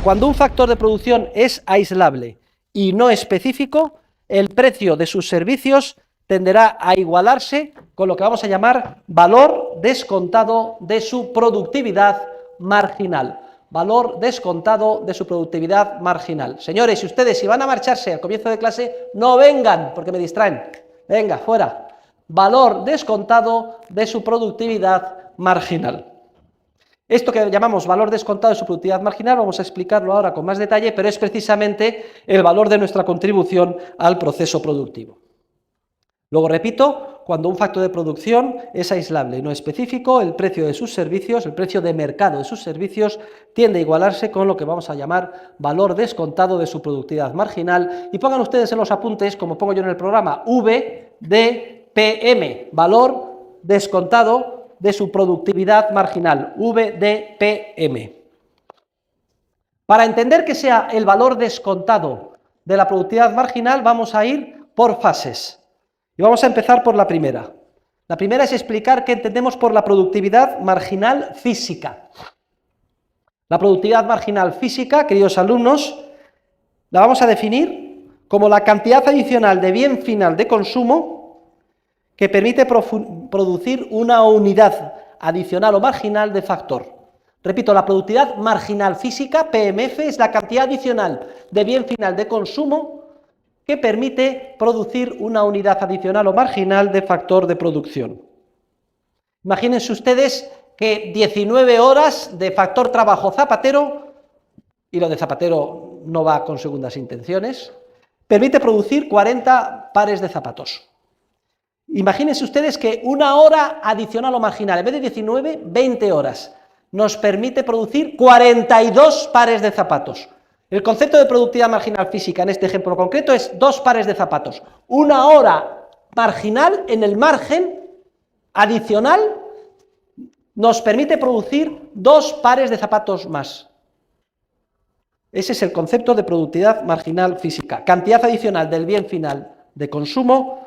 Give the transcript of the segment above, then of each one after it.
cuando un factor de producción es aislable y no específico, el precio de sus servicios tenderá a igualarse con lo que vamos a llamar valor descontado de su productividad marginal. Valor descontado de su productividad marginal. Señores, si van a marcharse al comienzo de clase, no vengan, porque me distraen. Venga, fuera. Valor descontado de su productividad marginal. Esto que llamamos valor descontado de su productividad marginal, vamos a explicarlo ahora con más detalle, pero es precisamente el valor de nuestra contribución al proceso productivo. Luego repito, cuando un factor de producción es aislable y no específico, el precio de sus servicios, el precio de mercado de sus servicios, tiende a igualarse con lo que vamos a llamar valor descontado de su productividad marginal. Y pongan ustedes en los apuntes, como pongo yo en el programa, V de PM, valor descontado de su productividad marginal, VDPM. Para entender que sea el valor descontado de la productividad marginal, vamos a ir por fases. Y vamos a empezar por la primera. La primera es explicar qué entendemos por la productividad marginal física. La productividad marginal física, queridos alumnos, la vamos a definir como la cantidad adicional de bien final de consumo que permite producir una unidad adicional o marginal de factor. Repito, la productividad marginal física, PMF, es la cantidad adicional de bien final de consumo que permite producir una unidad adicional o marginal de factor de producción. Imagínense ustedes que 19 horas de factor trabajo zapatero, y lo de zapatero no va con segundas intenciones, permite producir 40 pares de zapatos. Imagínense ustedes que una hora adicional o marginal, en vez de 19, 20 horas, nos permite producir 42 pares de zapatos. El concepto de productividad marginal física en este ejemplo concreto es 2 pares de zapatos. Una hora marginal en el margen adicional nos permite producir 2 pares de zapatos más. Ese es el concepto de productividad marginal física. Cantidad adicional del bien final de consumo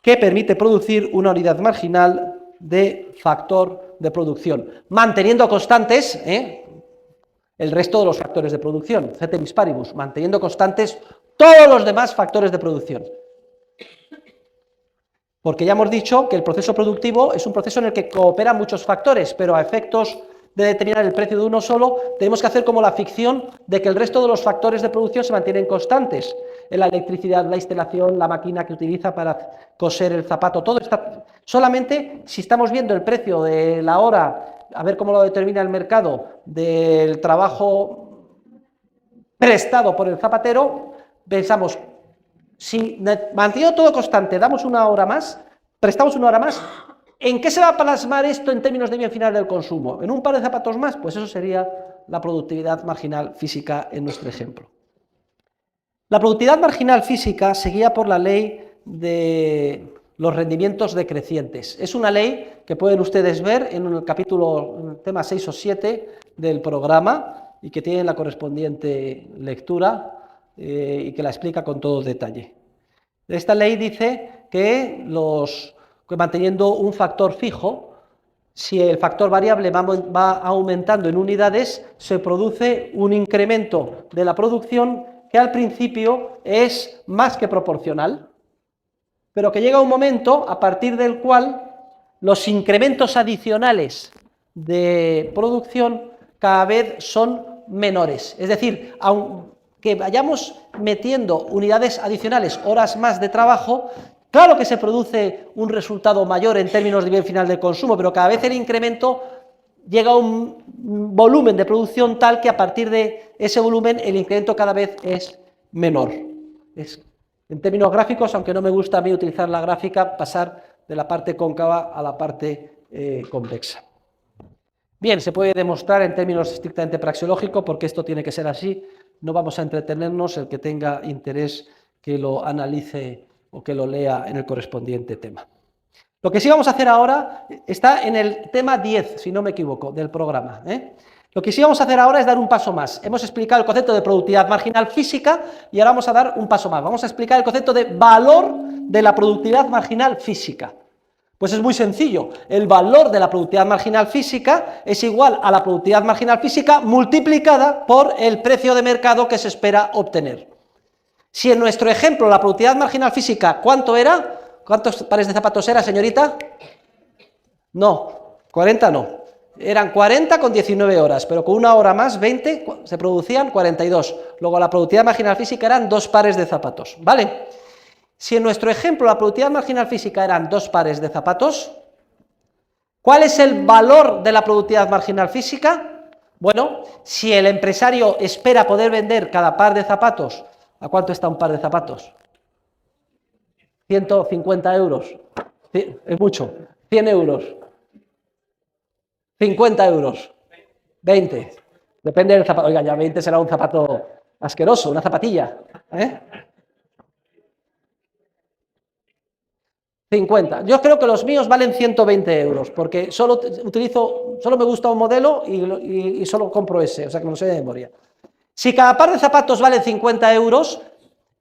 que permite producir una unidad marginal de factor de producción, manteniendo constantes el resto de los factores de producción, ceteris paribus, manteniendo constantes todos los demás factores de producción. Porque ya hemos dicho que el proceso productivo es un proceso en el que cooperan muchos factores, pero a efectos de determinar el precio de uno solo, tenemos que hacer como la ficción de que el resto de los factores de producción se mantienen constantes. La electricidad, la instalación, la máquina que utiliza para coser el zapato, todo está... Solamente si estamos viendo el precio de la hora, a ver cómo lo determina el mercado, del trabajo prestado por el zapatero, pensamos, si manteniendo todo constante, damos una hora más, prestamos una hora más, ¿en qué se va a plasmar esto en términos de bien final del consumo? ¿En un par de zapatos más? Pues eso sería la productividad marginal física en nuestro ejemplo. La productividad marginal física se guía por la ley de los rendimientos decrecientes. Es una ley que pueden ustedes ver en el capítulo, en el tema 6 o 7 del programa y que tienen la correspondiente lectura y que la explica con todo detalle. Esta ley dice que manteniendo un factor fijo, si el factor variable va aumentando en unidades, se produce un incremento de la producción que al principio es más que proporcional, pero que llega un momento a partir del cual los incrementos adicionales de producción cada vez son menores. Es decir, aunque vayamos metiendo unidades adicionales, horas más de trabajo, claro que se produce un resultado mayor en términos de bien final de consumo, pero cada vez el incremento llega a un volumen de producción tal que a partir de ese volumen el incremento cada vez es menor. En términos gráficos, aunque no me gusta a mí utilizar la gráfica, pasar de la parte cóncava a la parte convexa. Bien, se puede demostrar en términos estrictamente praxeológicos, porque esto tiene que ser así, no vamos a entretenernos, el que tenga interés que lo analice o que lo lea en el correspondiente tema. Lo que sí vamos a hacer ahora está en el tema 10, si no me equivoco, del programa. Lo que sí vamos a hacer ahora es dar un paso más. Hemos explicado el concepto de productividad marginal física y ahora vamos a dar un paso más. Vamos a explicar el concepto de valor de la productividad marginal física. Pues es muy sencillo, el valor de la productividad marginal física es igual a la productividad marginal física multiplicada por el precio de mercado que se espera obtener. Si en nuestro ejemplo la productividad marginal física, ¿cuánto era? ¿Cuántos pares de zapatos era, señorita? No, 40 no. Eran 40 con 19 horas, pero con una hora más, 20, se producían 42. Luego la productividad marginal física eran 2 pares de zapatos, ¿vale? Si en nuestro ejemplo la productividad marginal física eran 2 pares de zapatos, ¿cuál es el valor de la productividad marginal física? Bueno, si el empresario espera poder vender cada par de zapatos, ¿a cuánto está un par de zapatos? 150 euros, es mucho, 100 euros, 50 euros, 20, depende del zapato, oiga, ya 20 será un zapato asqueroso, una zapatilla, ¿eh? 50. Yo creo que los míos valen 120 euros, porque solo me gusta un modelo y solo compro ese, o sea que me lo sé de memoria. Si cada par de zapatos vale 50 euros,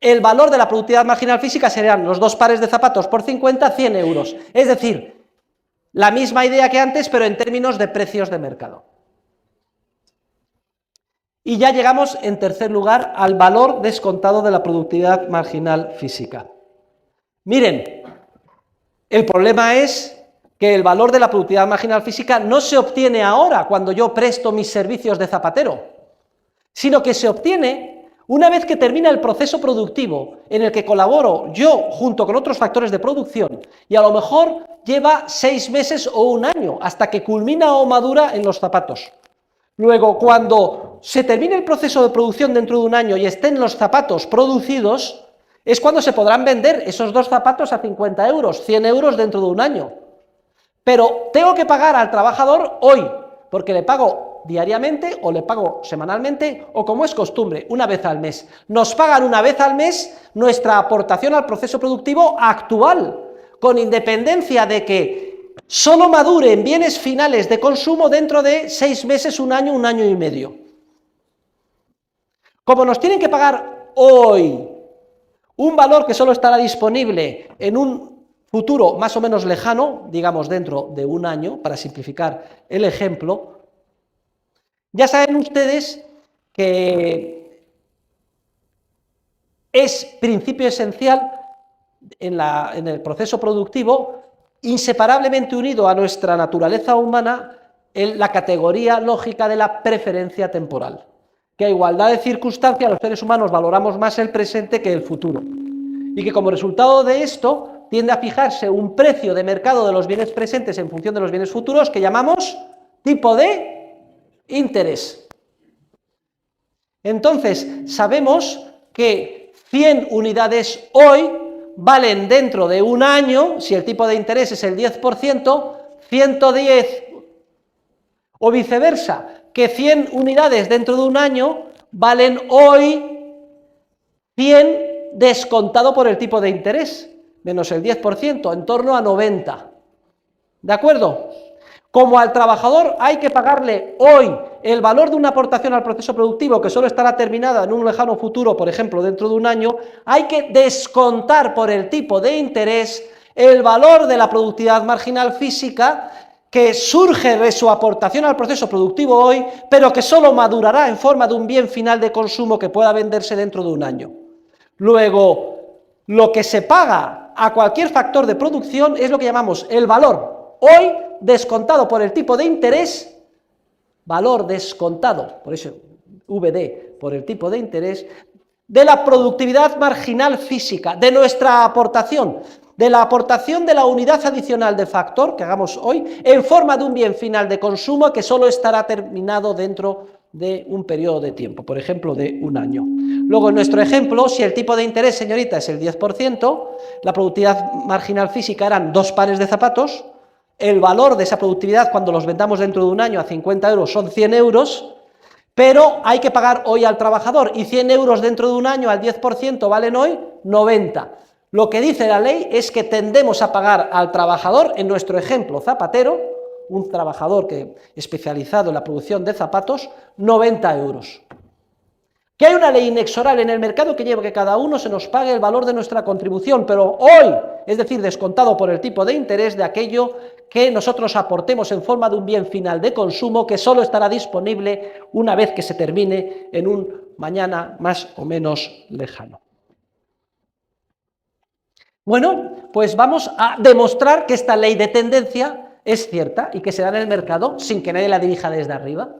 el valor de la productividad marginal física serían los 2 pares de zapatos por 50, 100 euros. Es decir, la misma idea que antes, pero en términos de precios de mercado. Y ya llegamos, en tercer lugar, al valor descontado de la productividad marginal física. Miren, el problema es que el valor de la productividad marginal física no se obtiene ahora, cuando yo presto mis servicios de zapatero, sino que se obtiene una vez que termina el proceso productivo en el que colaboro yo junto con otros factores de producción, y a lo mejor lleva 6 meses o un año, hasta que culmina o madura en los zapatos. Luego, cuando se termine el proceso de producción dentro de un año y estén los zapatos producidos, es cuando se podrán vender esos 2 zapatos a 50 euros, 100 euros dentro de un año. Pero tengo que pagar al trabajador hoy, porque le pago diariamente o le pago semanalmente o, como es costumbre, una vez al mes. Nos pagan una vez al mes nuestra aportación al proceso productivo actual, con independencia de que solo madure en bienes finales de consumo dentro de 6 meses, un año y medio. Como nos tienen que pagar hoy un valor que solo estará disponible en un futuro más o menos lejano, digamos dentro de un año, para simplificar el ejemplo, ya saben ustedes que es principio esencial en el proceso productivo, inseparablemente unido a nuestra naturaleza humana, la categoría lógica de la preferencia temporal. Que a igualdad de circunstancias los seres humanos valoramos más el presente que el futuro, y que como resultado de esto tiende a fijarse un precio de mercado de los bienes presentes en función de los bienes futuros que llamamos tipo de interés. Entonces, sabemos que 100 unidades hoy valen dentro de un año, si el tipo de interés es el 10%, 110, o viceversa, que 100 unidades dentro de un año valen hoy 100 descontado por el tipo de interés, menos el 10%, en torno a 90. ¿De acuerdo? Como al trabajador hay que pagarle hoy el valor de una aportación al proceso productivo que solo estará terminada en un lejano futuro, por ejemplo, dentro de un año, hay que descontar por el tipo de interés el valor de la productividad marginal física que surge de su aportación al proceso productivo hoy, pero que solo madurará en forma de un bien final de consumo que pueda venderse dentro de un año. Luego, lo que se paga a cualquier factor de producción es lo que llamamos el valor hoy descontado por el tipo de interés, valor descontado, por eso VD, por el tipo de interés, de la productividad marginal física, de nuestra aportación, de la aportación de la unidad adicional de factor que hagamos hoy en forma de un bien final de consumo que solo estará terminado dentro de un periodo de tiempo, por ejemplo, de un año. Luego, en nuestro ejemplo, si el tipo de interés, señorita, es el 10%, la productividad marginal física eran 2 pares de zapatos, el valor de esa productividad cuando los vendamos dentro de un año a 50 euros son 100 euros, pero hay que pagar hoy al trabajador, y 100 euros dentro de un año al 10% valen hoy 90. Lo que dice la ley es que tendemos a pagar al trabajador, en nuestro ejemplo zapatero, un trabajador especializado en la producción de zapatos, 90 euros. que hay una ley inexorable en el mercado que lleva que cada uno se nos pague el valor de nuestra contribución, pero hoy, es decir, descontado por el tipo de interés de aquello que nosotros aportemos en forma de un bien final de consumo que solo estará disponible una vez que se termine en un mañana más o menos lejano. Bueno, pues vamos a demostrar que esta ley de tendencia es cierta y que se da en el mercado sin que nadie la dirija desde arriba.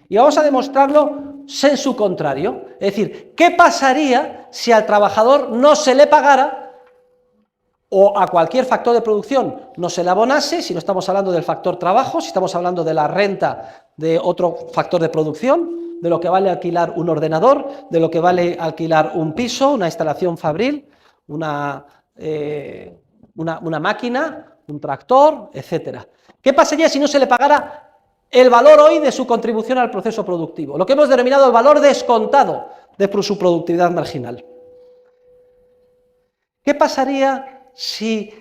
Y vamos a demostrarlo en su contrario. Es decir, ¿qué pasaría si al trabajador no se le pagara o a cualquier factor de producción no se le abonase, si no estamos hablando del factor trabajo, si estamos hablando de la renta de otro factor de producción, de lo que vale alquilar un ordenador, de lo que vale alquilar un piso, una instalación fabril, una máquina, un tractor, etcétera? ¿Qué pasaría si no se le pagara el valor hoy de su contribución al proceso productivo? Lo que hemos denominado el valor descontado de su productividad marginal. ¿Qué pasaría si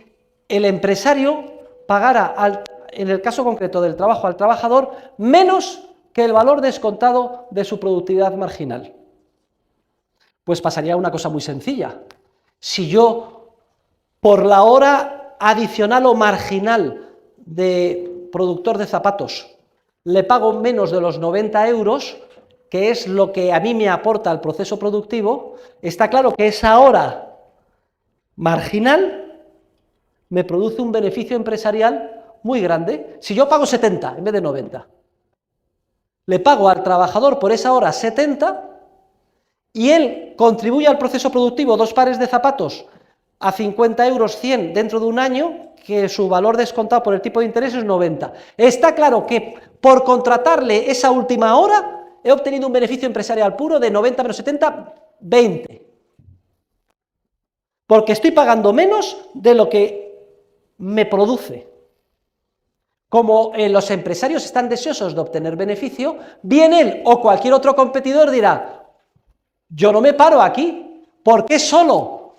el empresario pagara, en el caso concreto del trabajo, al trabajador menos que el valor descontado de su productividad marginal? Pues pasaría una cosa muy sencilla. Si yo, por la hora adicional o marginal de productor de zapatos, le pago menos de los 90 euros, que es lo que a mí me aporta el proceso productivo, está claro que esa hora marginal me produce un beneficio empresarial muy grande. Si yo pago 70 en vez de 90, le pago al trabajador por esa hora 70 y él contribuye al proceso productivo 2 pares de zapatos a 50 euros 100 dentro de un año, que su valor descontado por el tipo de interés es 90. Está claro que por contratarle esa última hora he obtenido un beneficio empresarial puro de 90 menos 70, 20. Porque estoy pagando menos de lo que me produce. Como los empresarios están deseosos de obtener beneficio, bien él o cualquier otro competidor dirá: yo no me paro aquí, ¿por qué solo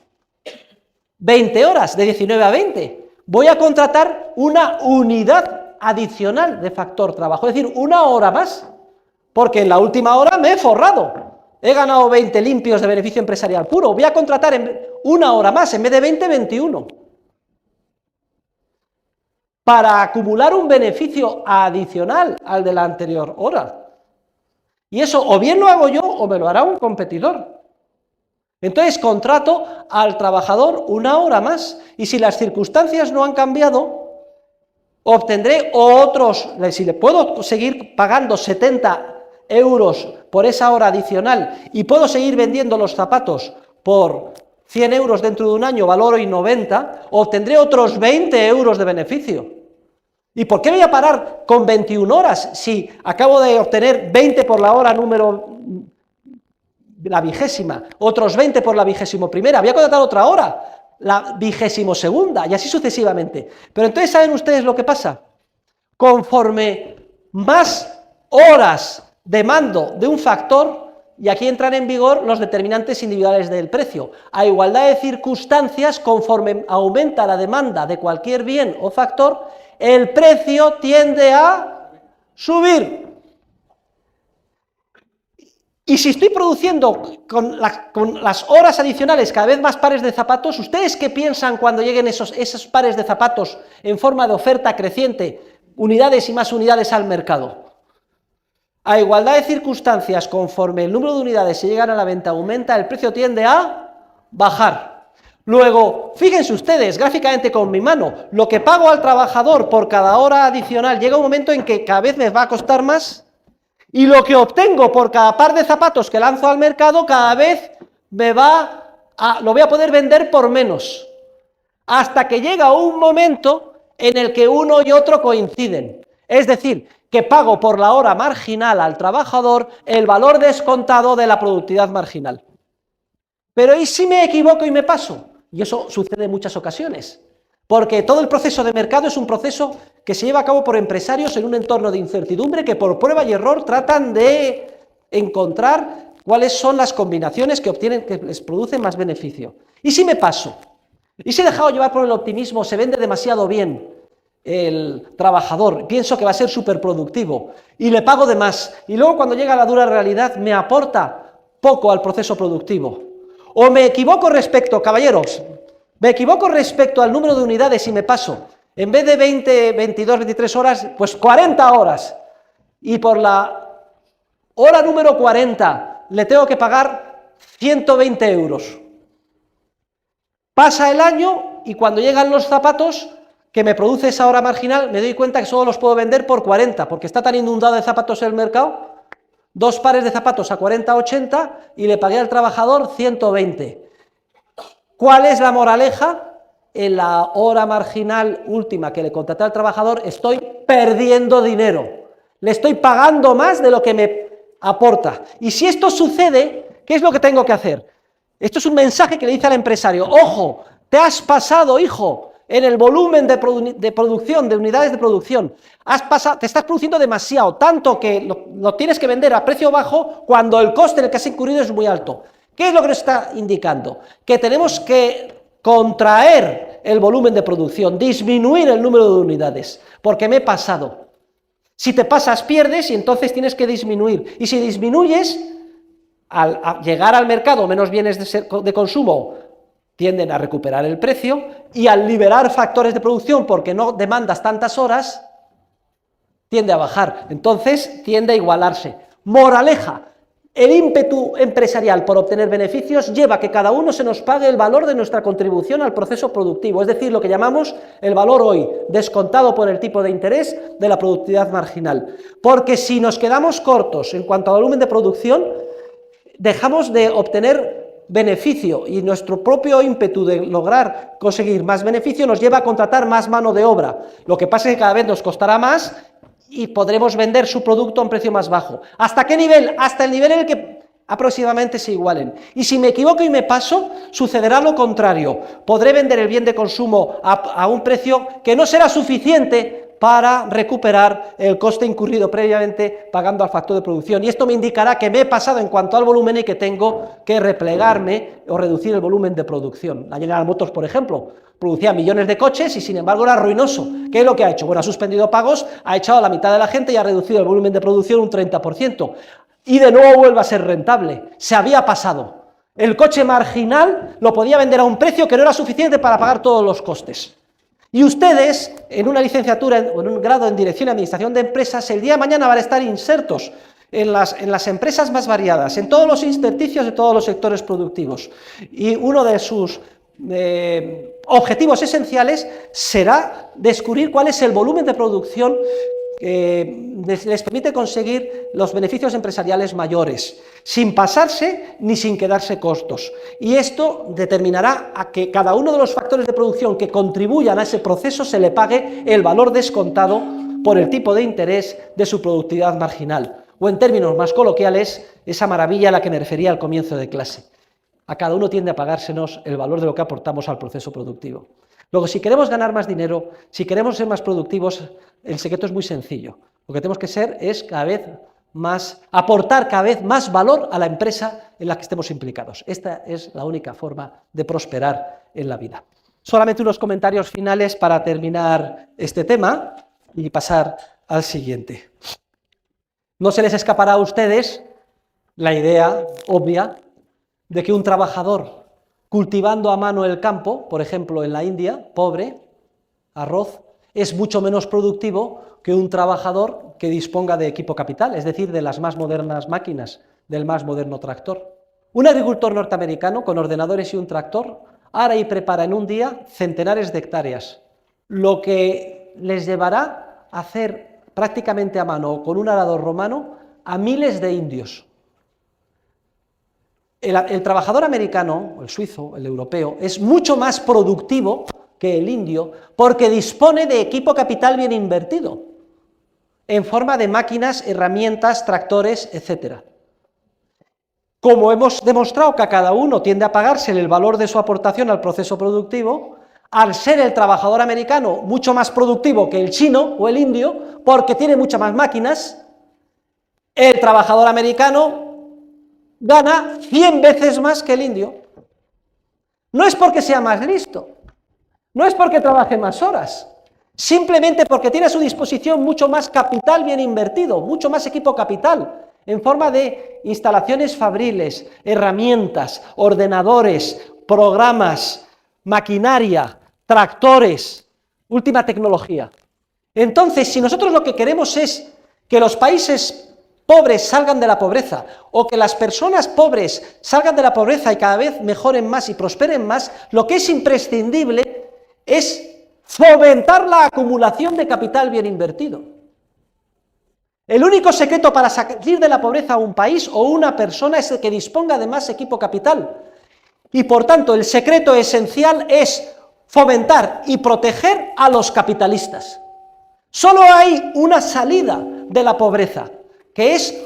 20 horas, de 19 a 20? Voy a contratar una unidad adicional de factor trabajo, es decir, una hora más, porque en la última hora me he forrado. He ganado 20 limpios de beneficio empresarial puro, voy a contratar una hora más, en vez de 20, 21. Para acumular un beneficio adicional al de la anterior hora. Y eso o bien lo hago yo o me lo hará un competidor. Entonces contrato al trabajador una hora más, y si las circunstancias no han cambiado, obtendré otros, si le puedo seguir pagando 70 euros por esa hora adicional y puedo seguir vendiendo los zapatos por 100 euros dentro de un año, valor hoy 90, obtendré otros 20 euros de beneficio. ¿Y por qué voy a parar con 21 horas si acabo de obtener 20 por la hora número la 20ª, otros 20 por la 21ª, voy a contratar otra hora, la 22ª, y así sucesivamente? Pero entonces, ¿saben ustedes lo que pasa? Conforme más horas de mando de un factor, y aquí entran en vigor los determinantes individuales del precio, a igualdad de circunstancias, conforme aumenta la demanda de cualquier bien o factor, el precio tiende a subir. Y si estoy produciendo con las horas adicionales cada vez más pares de zapatos, ¿ustedes qué piensan cuando lleguen esos pares de zapatos en forma de oferta creciente, unidades y más unidades al mercado? A igualdad de circunstancias, conforme el número de unidades se llegan a la venta aumenta, el precio tiende a bajar. Luego, fíjense ustedes, gráficamente con mi mano, lo que pago al trabajador por cada hora adicional llega un momento en que cada vez me va a costar más, y lo que obtengo por cada par de zapatos que lanzo al mercado cada vez lo voy a poder vender por menos, hasta que llega un momento en el que uno y otro coinciden. Es decir, que pago por la hora marginal al trabajador el valor descontado de la productividad marginal. Pero ¿y si me equivoco y me paso? Y eso sucede en muchas ocasiones, porque todo el proceso de mercado es un proceso que se lleva a cabo por empresarios en un entorno de incertidumbre que por prueba y error tratan de encontrar cuáles son las combinaciones que les producen más beneficio. ¿Y si me paso? ¿Y si he dejado llevar por el optimismo, se vende demasiado bien el trabajador, pienso que va a ser súper productivo y le pago de más, y luego cuando llega la dura realidad me aporta poco al proceso productivo. O me equivoco respecto, caballeros, me equivoco respecto al número de unidades y me paso, en vez de 20, 22, 23 horas, pues 40 horas. Y por la hora número 40 le tengo que pagar 120 euros. Pasa el año y cuando llegan los zapatos que me produce esa hora marginal, me doy cuenta que solo los puedo vender por 40, porque está tan inundado de zapatos el mercado. 2 pares de zapatos a 40, 80 y le pagué al trabajador 120. ¿Cuál es la moraleja? En la hora marginal última que le contraté al trabajador estoy perdiendo dinero. Le estoy pagando más de lo que me aporta. Y si esto sucede, ¿qué es lo que tengo que hacer? Esto es un mensaje que le dice al empresario: ojo, te has pasado, hijo, en el volumen de producción, de unidades de producción. Te estás produciendo demasiado, tanto que lo tienes que vender a precio bajo cuando el coste en el que has incurrido es muy alto. ¿Qué es lo que nos está indicando? Que tenemos que contraer el volumen de producción, disminuir el número de unidades, porque me he pasado. Si te pasas, pierdes y entonces tienes que disminuir. Y si disminuyes, al llegar al mercado menos bienes de consumo tienden a recuperar el precio, y al liberar factores de producción porque no demandas tantas horas, tiende a bajar, entonces tiende a igualarse. Moraleja: el ímpetu empresarial por obtener beneficios lleva a que cada uno se nos pague el valor de nuestra contribución al proceso productivo, es decir, lo que llamamos el valor hoy, descontado por el tipo de interés de la productividad marginal. Porque si nos quedamos cortos en cuanto al volumen de producción, dejamos de obtener beneficio, y nuestro propio ímpetu de lograr conseguir más beneficio nos lleva a contratar más mano de obra. Lo que pasa es que cada vez nos costará más y podremos vender su producto a un precio más bajo. ¿Hasta qué nivel? Hasta el nivel en el que aproximadamente se igualen. Y si me equivoco y me paso, sucederá lo contrario. Podré vender el bien de consumo a un precio que no será suficiente para recuperar el coste incurrido previamente pagando al factor de producción. Y esto me indicará que me he pasado en cuanto al volumen y que tengo que replegarme o reducir el volumen de producción. La General Motors, por ejemplo, producía millones de coches y sin embargo era ruinoso. ¿Qué es lo que ha hecho? Bueno, ha suspendido pagos, ha echado a la mitad de la gente y ha reducido el volumen de producción un 30%. Y de nuevo vuelve a ser rentable. Se había pasado. El coche marginal lo podía vender a un precio que no era suficiente para pagar todos los costes. Y ustedes, en una licenciatura o en un grado en Dirección y Administración de Empresas, el día de mañana van a estar insertos en las empresas más variadas, en todos los intersticios de todos los sectores productivos. Y uno de sus objetivos esenciales será descubrir cuál es el volumen de producción que les permite conseguir los beneficios empresariales mayores, sin pasarse ni sin quedarse costos. Y esto determinará a que cada uno de los factores de producción que contribuyan a ese proceso se le pague el valor descontado por el tipo de interés de su productividad marginal. O en términos más coloquiales, esa maravilla a la que me refería al comienzo de clase. A cada uno tiende a pagársenos el valor de lo que aportamos al proceso productivo. Luego, si queremos ganar más dinero, si queremos ser más productivos, el secreto es muy sencillo. Lo que tenemos que ser es aportar cada vez más valor a la empresa en la que estemos implicados. Esta es la única forma de prosperar en la vida. Solamente unos comentarios finales para terminar este tema y pasar al siguiente. No se les escapará a ustedes la idea obvia de que un trabajador cultivando a mano el campo, por ejemplo en la India, pobre, arroz, es mucho menos productivo que un trabajador que disponga de equipo capital, es decir, de las más modernas máquinas, del más moderno tractor. Un agricultor norteamericano con ordenadores y un tractor ara y prepara en un día centenares de hectáreas, lo que les llevará a hacer prácticamente a mano o con un arador romano a miles de indios. El trabajador americano, el suizo, el europeo, es mucho más productivo que el indio porque dispone de equipo capital bien invertido, en forma de máquinas, herramientas, tractores, etc. Como hemos demostrado que a cada uno tiende a pagarse el valor de su aportación al proceso productivo, al ser el trabajador americano mucho más productivo que el chino o el indio, porque tiene muchas más máquinas, el trabajador americano gana 100 veces más que el indio. No es porque sea más listo, no es porque trabaje más horas, simplemente porque tiene a su disposición mucho más capital bien invertido, mucho más equipo capital. en forma de instalaciones fabriles, herramientas, ordenadores, programas, maquinaria, tractores, última tecnología. Entonces, si nosotros lo que queremos es que los países pobres salgan de la pobreza, o que las personas pobres salgan de la pobreza y cada vez mejoren más y prosperen más, lo que es imprescindible es fomentar la acumulación de capital bien invertido. El único secreto para salir de la pobreza a un país o una persona es el que disponga de más equipo capital. Y por tanto, el secreto esencial es fomentar y proteger a los capitalistas. Solo hay una salida de la pobreza, que es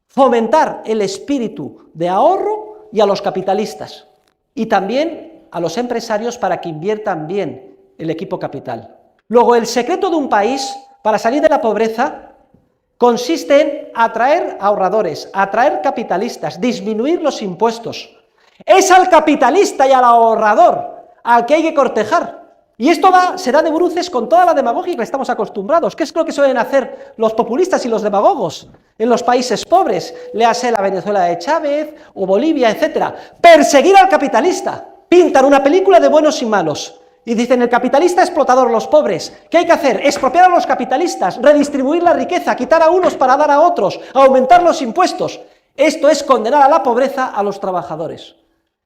fomentar el espíritu de ahorro y a los capitalistas, y también a los empresarios para que inviertan bien el equipo capital. Luego, el secreto de un país para salir de la pobreza consiste en atraer ahorradores, atraer capitalistas, disminuir los impuestos. Es al capitalista y al ahorrador al que hay que cortejar. Y esto será de bruces con toda la demagogia que estamos acostumbrados. ¿Qué es lo que suelen hacer los populistas y los demagogos en los países pobres? Léase la Venezuela de Chávez o Bolivia, etc. Perseguir al capitalista. Pintan una película de buenos y malos. Y dicen, el capitalista explotador, los pobres. ¿Qué hay que hacer? Expropiar a los capitalistas, redistribuir la riqueza, quitar a unos para dar a otros, aumentar los impuestos. Esto es condenar a la pobreza a los trabajadores.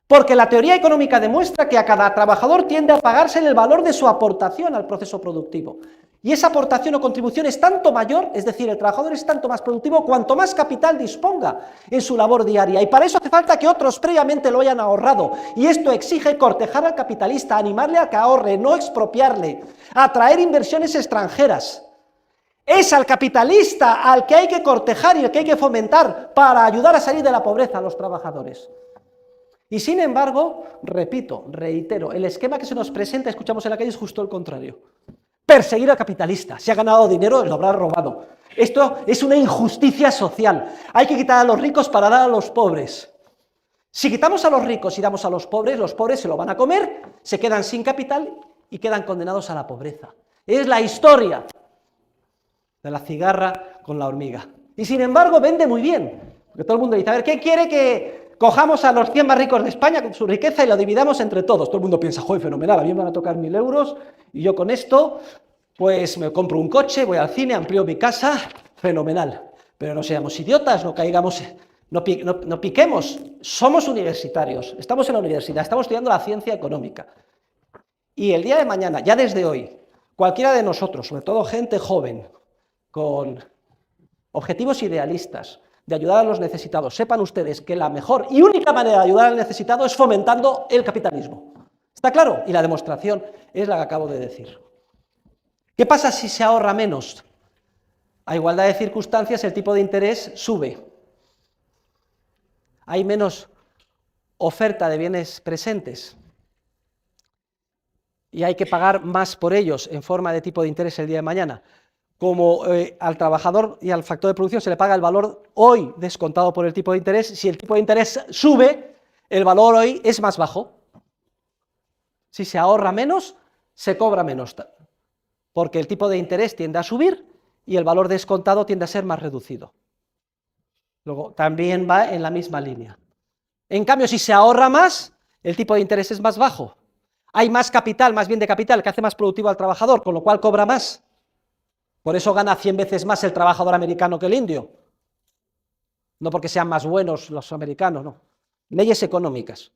Porque la teoría económica demuestra que a cada trabajador tiende a pagarse el valor de su aportación al proceso productivo. Y esa aportación o contribución es tanto mayor, es decir, el trabajador es tanto más productivo cuanto más capital disponga en su labor diaria. Y para eso hace falta que otros previamente lo hayan ahorrado. Y esto exige cortejar al capitalista, animarle a que ahorre, no expropiarle, atraer inversiones extranjeras. Es al capitalista al que hay que cortejar y al que hay que fomentar para ayudar a salir de la pobreza a los trabajadores. Y sin embargo, repito, reitero, el esquema que se nos presenta, escuchamos en la calle, es justo el contrario. Perseguir al capitalista, si ha ganado dinero, lo habrá robado. Esto es una injusticia social. Hay que quitar a los ricos para dar a los pobres. Si quitamos a los ricos y damos a los pobres se lo van a comer, se quedan sin capital y quedan condenados a la pobreza. Es la historia de la cigarra con la hormiga. Y sin embargo, vende muy bien. Porque todo el mundo dice, a ver, ¿qué quiere que cojamos a los 100 más ricos de España con su riqueza y lo dividamos entre todos? Todo el mundo piensa, joder, fenomenal, a mí me van a tocar 1.000 euros y yo con esto, pues me compro un coche, voy al cine, amplío mi casa, fenomenal. Pero no seamos idiotas, no caigamos, no piquemos. Somos universitarios, estamos en la universidad, estamos estudiando la ciencia económica. Y el día de mañana, ya desde hoy, cualquiera de nosotros, sobre todo gente joven, con objetivos idealistas, de ayudar a los necesitados, sepan ustedes que la mejor y única manera de ayudar al necesitado es fomentando el capitalismo. ¿Está claro? Y la demostración es la que acabo de decir. ¿Qué pasa si se ahorra menos? A igualdad de circunstancias, el tipo de interés sube. Hay menos oferta de bienes presentes y hay que pagar más por ellos en forma de tipo de interés el día de mañana. Como al trabajador y al factor de producción se le paga el valor hoy descontado por el tipo de interés, si el tipo de interés sube, el valor hoy es más bajo. Si se ahorra menos, se cobra menos, porque el tipo de interés tiende a subir y el valor descontado tiende a ser más reducido. Luego, también va en la misma línea. En cambio, si se ahorra más, el tipo de interés es más bajo. Hay más capital, más bien de capital, que hace más productivo al trabajador, con lo cual cobra más. Por eso gana 100 veces más el trabajador americano que el indio. No porque sean más buenos los americanos, no. Leyes económicas.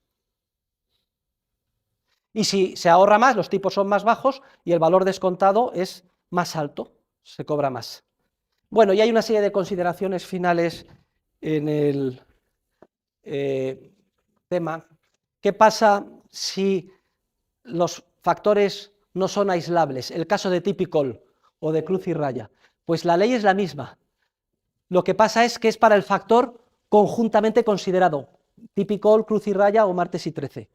Y si se ahorra más, los tipos son más bajos y el valor descontado es más alto, se cobra más. Bueno, y hay una serie de consideraciones finales en el tema. ¿Qué pasa si los factores no son aislables? El caso de Typical o de cruz y raya. Pues la ley es la misma. Lo que pasa es que es para el factor conjuntamente considerado, Typical, cruz y raya o martes y 13.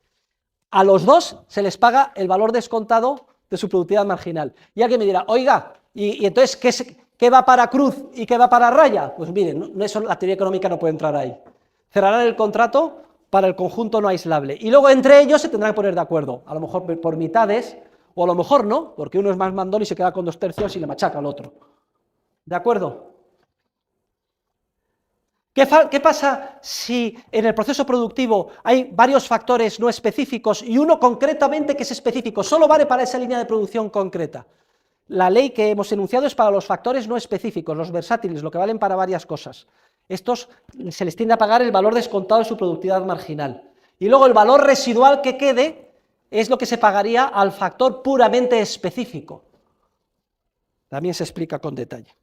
A los dos se les paga el valor descontado de su productividad marginal. Y alguien me dirá, oiga, ¿y entonces qué va para cruz y qué va para raya? Pues miren, eso, la teoría económica no puede entrar ahí. Cerrarán el contrato para el conjunto no aislable. Y luego entre ellos se tendrán que poner de acuerdo, a lo mejor por mitades, o a lo mejor no, porque uno es más mandón y se queda con 2/3 y le machaca al otro. ¿De acuerdo? ¿Qué pasa si en el proceso productivo hay varios factores no específicos y uno concretamente que es específico, solo vale para esa línea de producción concreta? La ley que hemos enunciado es para los factores no específicos, los versátiles, lo que valen para varias cosas. Estos se les tiende a pagar el valor descontado de su productividad marginal. Y luego el valor residual que quede es lo que se pagaría al factor puramente específico. También se explica con detalle.